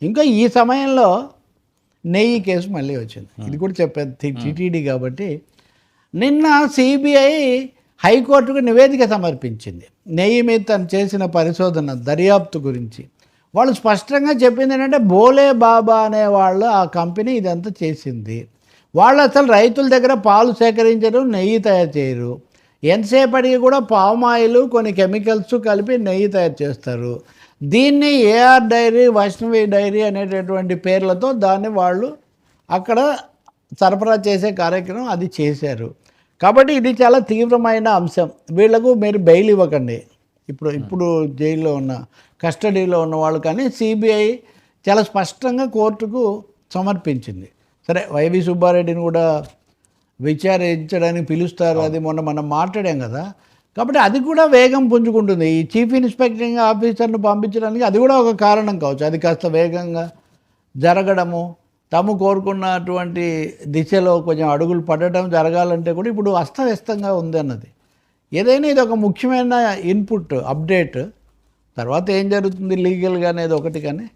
ఇంకా ఈ సమయంలో నెయ్యి కేసు మళ్ళీ వచ్చింది. ఇది కూడా చెప్పేది టీటీడీ కాబట్టి నిన్న సిబిఐ హైకోర్టుకు నివేదిక సమర్పించింది నెయ్యి మీద తను చేసిన పరిశోధన దర్యాప్తు గురించి. వాళ్ళు స్పష్టంగా చెప్పింది ఏంటంటే బోలే బాబా అనే వాళ్ళు ఆ కంపెనీ ఇదంతా చేసింది. వాళ్ళు అసలు రైతుల దగ్గర పాలు సేకరించరు, నెయ్యి తయారు చేయరు. ఎంతసేపటికి కూడా పామ్ ఆయిల్ కొన్ని కెమికల్స్ కలిపి నెయ్యి తయారు చేస్తారు. దీన్ని ఏఆర్ డైరీ, వైష్ణవి డైరీ అనేటటువంటి పేర్లతో దాన్ని వాళ్ళు అక్కడ సరఫరా చేసే కార్యక్రమం అది చేశారు. కాబట్టి ఇది చాలా తీవ్రమైన అంశం. వీళ్లకు మీరు బెయిల్ ఇవ్వకండి. ఇప్పుడు జైల్లో ఉన్న కస్టడీలో ఉన్న వాళ్ళు కానీ సిబిఐ చాలా స్పష్టంగా కోర్టుకు సమర్పించింది. సరే, వైవి సుబ్బారెడ్డిని కూడా విచారించడానికి పిలుస్తారు, అది మొన్న మనం మాట్లాడాం కదా. కాబట్టి అది కూడా వేగం పుంజుకుంటుంది. ఈ చీఫ్ ఇన్స్పెక్టింగ్ ఆఫీసర్ను పంపించడానికి అది కూడా ఒక కారణం కావచ్చు. అది కాస్త వేగంగా జరగడము, తాము కోరుకున్నటువంటి దిశలో కొంచెం అడుగులు పడటం జరగాలంటే కూడా ఇప్పుడు అస్తవ్యస్తంగా ఉంది అన్నది. ఏదైనా ఇది ఒక ముఖ్యమైన ఇన్పుట్, అప్డేట్. తర్వాత ఏం జరుగుతుంది లీగల్గా అనేది ఒకటి, కానీ